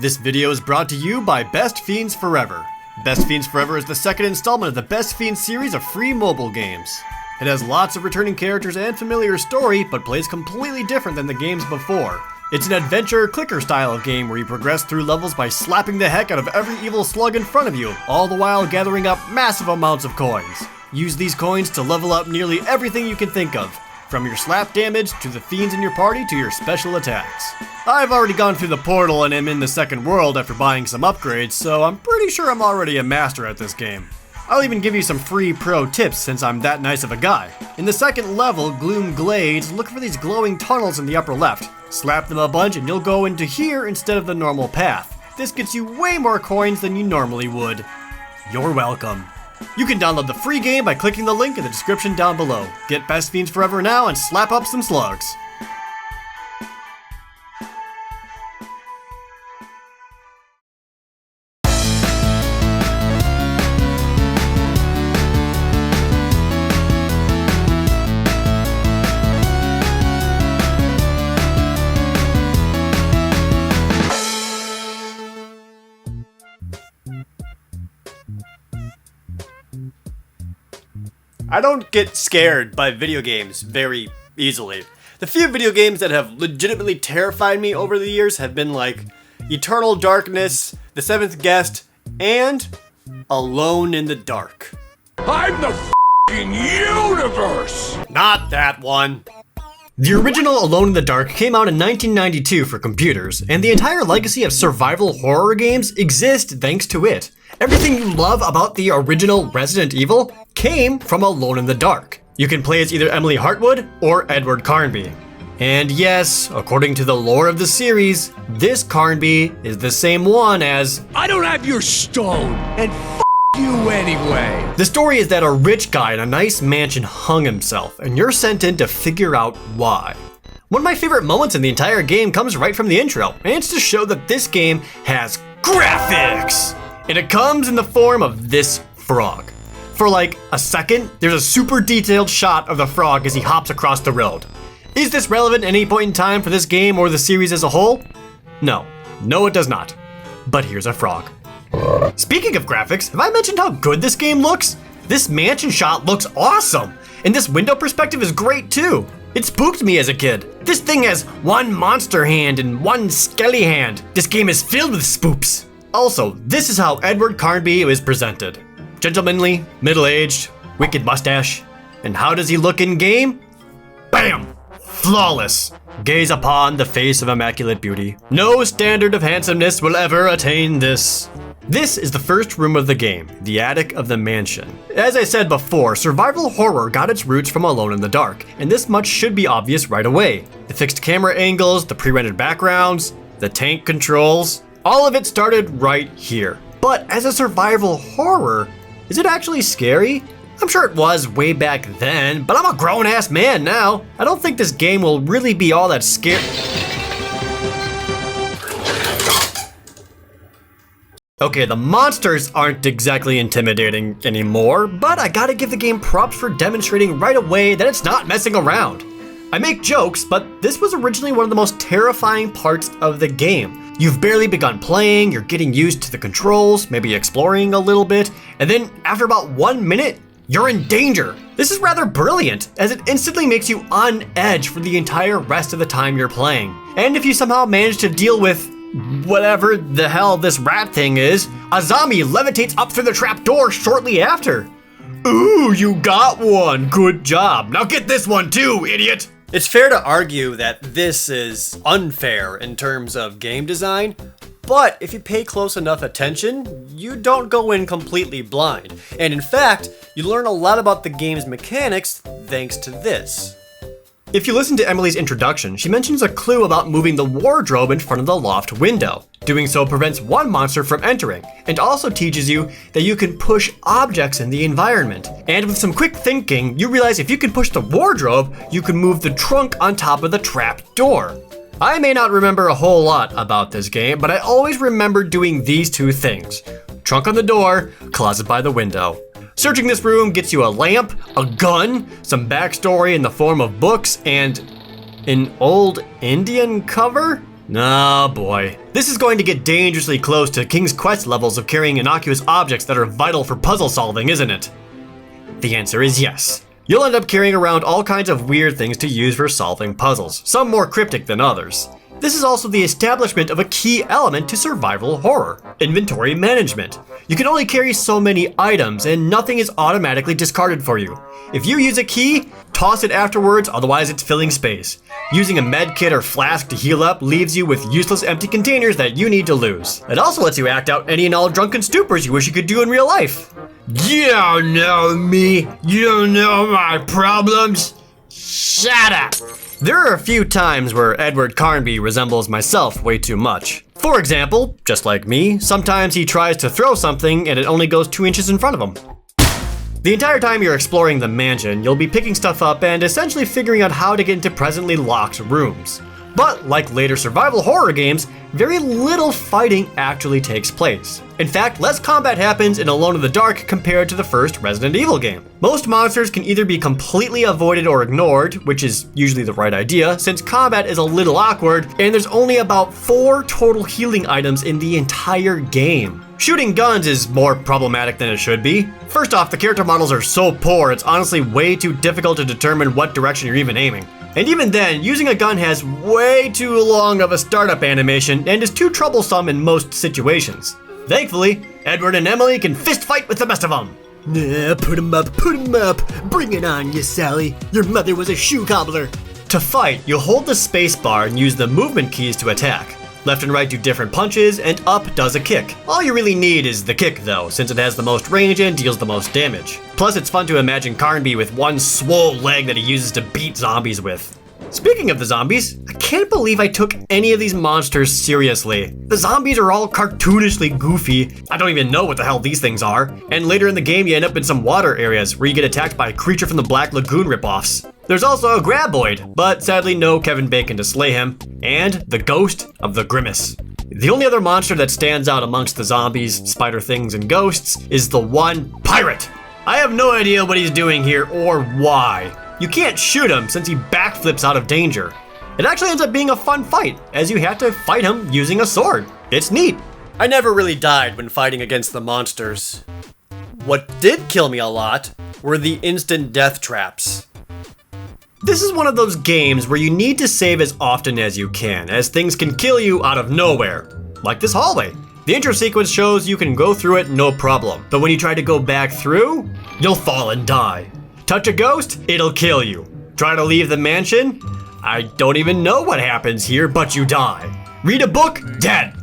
This video is brought to you by Best Fiends Forever. Best Fiends Forever is the second installment of the Best Fiends series of free mobile games. It has lots of returning characters and familiar story, but plays completely different than the games before. It's an adventure clicker style of game where you progress through levels by slapping the heck out of every evil slug in front of you, all the while gathering up massive amounts of coins. Use these coins to level up nearly everything you can think of, from your slap damage to the fiends in your party to your special attacks. I've already gone through the portal and am in the second world after buying some upgrades, so I'm pretty sure I'm already a master at this game. I'll even give you some free pro tips since I'm that nice of a guy. In the second level, Gloom Glades, look for these glowing tunnels in the upper left. Slap them a bunch and you'll go into here instead of the normal path. This gets you way more coins than you normally would. You're welcome. You can download the free game by clicking the link in the description down below. Get Best Fiends Forever now and slap up some slugs. I don't get scared by video games very easily. The few video games that have legitimately terrified me over the years have been like Eternal Darkness, The Seventh Guest, and Alone in the Dark. I'm the f***ing universe! Not that one. The original Alone in the Dark came out in 1992 for computers, and the entire legacy of survival horror games exists thanks to it. Everything you love about the original Resident Evil came from Alone in the Dark. You can play as either Emily Hartwood or Edward Carnby. And yes, according to the lore of the series, this Carnby is the same one as I don't have your stone, and f*** you anyway. The story is that a rich guy in a nice mansion hung himself, and you're sent in to figure out why. One of my favorite moments in the entire game comes right from the intro, and it's to show that this game has graphics! And it comes in the form of this frog. For like a second, there's a super detailed shot of the frog as he hops across the road. Is this relevant at any point in time for this game or the series as a whole? No. No, it does not. But here's a frog. Speaking of graphics, have I mentioned how good this game looks? This mansion shot looks awesome, and this window perspective is great too. It spooked me as a kid. This thing has one monster hand and one skelly hand. This game is filled with spoops. Also, this is how Edward Carnby is presented. Gentlemanly, middle-aged, wicked mustache. And how does he look in game? Bam! Flawless. Gaze upon the face of immaculate beauty. No standard of handsomeness will ever attain this. This is the first room of the game, the attic of the mansion. As I said before, survival horror got its roots from Alone in the Dark, and this much should be obvious right away. The fixed camera angles, the pre-rendered backgrounds, the tank controls, all of it started right here. But as a survival horror, is it actually scary? I'm sure it was way back then, but I'm a grown-ass man now. I don't think this game will really be all that scary. Okay, the monsters aren't exactly intimidating anymore, but I gotta give the game props for demonstrating right away that it's not messing around. I make jokes, but this was originally one of the most terrifying parts of the game. You've barely begun playing, you're getting used to the controls, maybe exploring a little bit, and then after about 1 minute, you're in danger. This is rather brilliant, as it instantly makes you on edge for the entire rest of the time you're playing. And if you somehow manage to deal with whatever the hell this rat thing is, a zombie levitates up through the trapdoor shortly after. Ooh, you got one, good job. Now get this one too, idiot. It's fair to argue that this is unfair in terms of game design, but if you pay close enough attention, you don't go in completely blind. And in fact, you learn a lot about the game's mechanics thanks to this. If you listen to Emily's introduction, she mentions a clue about moving the wardrobe in front of the loft window. Doing so prevents one monster from entering, and also teaches you that you can push objects in the environment. And with some quick thinking, you realize if you can push the wardrobe, you can move the trunk on top of the trap door. I may not remember a whole lot about this game, but I always remember doing these two things. Trunk on the door, closet by the window. Searching this room gets you a lamp, a gun, some backstory in the form of books, and an old Indian cover? Oh boy. This is going to get dangerously close to King's Quest levels of carrying innocuous objects that are vital for puzzle solving, isn't it? The answer is yes. You'll end up carrying around all kinds of weird things to use for solving puzzles, some more cryptic than others. This is also the establishment of a key element to survival horror: inventory management. You can only carry so many items, and nothing is automatically discarded for you. If you use a key, toss it afterwards, otherwise it's filling space. Using a med kit or flask to heal up leaves you with useless empty containers that you need to lose. It also lets you act out any and all drunken stupors you wish you could do in real life. You don't know me. You don't know my problems. Shut up. There are a few times where Edward Carnby resembles myself way too much. For example, just like me, sometimes he tries to throw something and it only goes 2 inches in front of him. The entire time you're exploring the mansion, you'll be picking stuff up and essentially figuring out how to get into presently locked rooms. But like later survival horror games, very little fighting actually takes place. In fact, less combat happens in Alone in the Dark compared to the first Resident Evil game. Most monsters can either be completely avoided or ignored, which is usually the right idea, since combat is a little awkward, and there's only about 4 total healing items in the entire game. Shooting guns is more problematic than it should be. First off, the character models are so poor, it's honestly way too difficult to determine what direction you're even aiming. And even then, using a gun has way too long of a startup animation and is too troublesome in most situations. Thankfully, Edward and Emily can fist fight with the best of them. Nah, put 'em up, put 'em up. Bring it on, you Sally. Your mother was a shoe cobbler. To fight, you'll hold the space bar and use the movement keys to attack. Left and right do different punches, and up does a kick. All you really need is the kick though, since it has the most range and deals the most damage. Plus, it's fun to imagine Carnby with one swole leg that he uses to beat zombies with. Speaking of the zombies, I can't believe I took any of these monsters seriously. The zombies are all cartoonishly goofy. I don't even know what the hell these things are. And later in the game, you end up in some water areas where you get attacked by a creature from the Black Lagoon ripoffs. There's also a graboid, but sadly no Kevin Bacon to slay him, and the ghost of the Grimace. The only other monster that stands out amongst the zombies, spider things, and ghosts is the one pirate. I have no idea what he's doing here or why. You can't shoot him since he backflips out of danger. It actually ends up being a fun fight, as you have to fight him using a sword. It's neat. I never really died when fighting against the monsters. What did kill me a lot were the instant death traps. This is one of those games where you need to save as often as you can, as things can kill you out of nowhere, like this hallway. The intro sequence shows you can go through it no problem, but when you try to go back through, you'll fall and die. Touch a ghost, it'll kill you. Try to leave the mansion, I don't even know what happens here, but you die. Read a book, dead.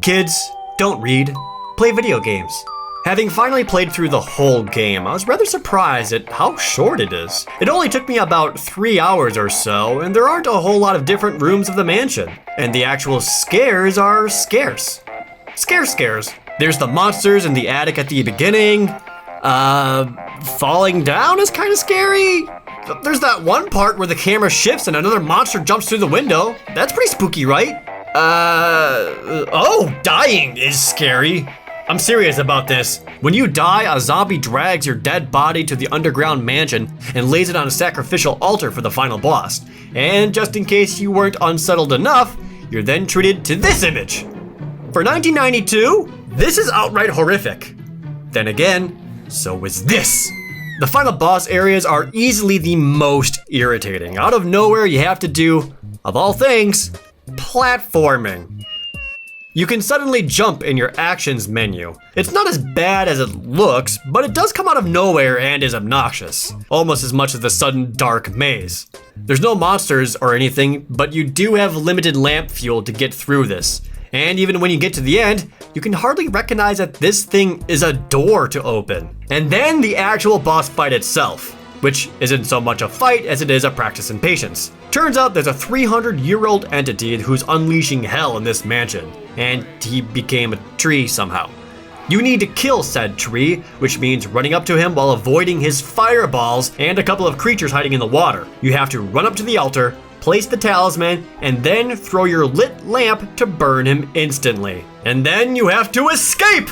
Kids, don't read, play video games. Having finally played through the whole game, I was rather surprised at how short it is. It only took me about 3 hours or so, and there aren't a whole lot of different rooms of the mansion. And the actual scares are scarce. Scares. There's the monsters in the attic at the beginning. Falling down is kind of scary. There's that one part where the camera shifts and another monster jumps through the window. That's pretty spooky, right? Dying is scary. I'm serious about this. When you die, a zombie drags your dead body to the underground mansion and lays it on a sacrificial altar for the final boss. And just in case you weren't unsettled enough, you're then treated to this image. For 1992, this is outright horrific. Then again, so is this. The final boss areas are easily the most irritating. Out of nowhere, you have to do, of all things, platforming. You can suddenly jump in your actions menu. It's not as bad as it looks, but it does come out of nowhere and is obnoxious, almost as much as the sudden dark maze. There's no monsters or anything, but you do have limited lamp fuel to get through this. And even when you get to the end, you can hardly recognize that this thing is a door to open. And then the actual boss fight itself, which isn't so much a fight as it is a practice in patience. Turns out there's a 300-year-old entity who's unleashing hell in this mansion, and he became a tree somehow. You need to kill said tree, which means running up to him while avoiding his fireballs and a couple of creatures hiding in the water. You have to run up to the altar, place the talisman, and then throw your lit lamp to burn him instantly. And then you have to escape!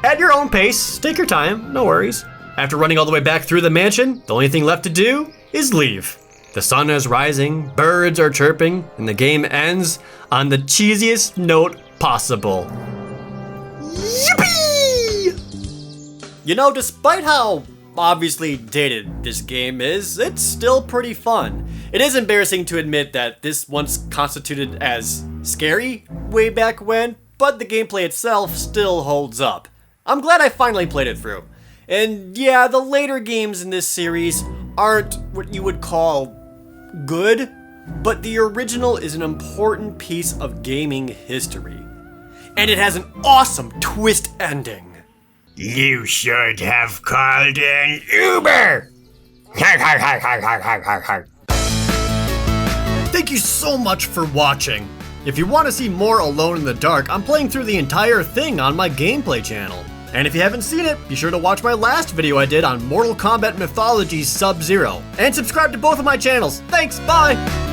At your own pace, take your time, no worries. After running all the way back through the mansion, the only thing left to do is leave. The sun is rising, birds are chirping, and the game ends on the cheesiest note possible. Yippee! You know, despite how obviously dated this game is, it's still pretty fun. It is embarrassing to admit that this once constituted as scary way back when, but the gameplay itself still holds up. I'm glad I finally played it through. And yeah, the later games in this series aren't what you would call good, but the original is an important piece of gaming history. And it has an awesome twist ending. You should have called an Uber! Thank you so much for watching. If you want to see more Alone in the Dark, I'm playing through the entire thing on my gameplay channel. And if you haven't seen it, be sure to watch my last video I did on Mortal Kombat Mythology Sub-Zero. And subscribe to both of my channels. Thanks, bye!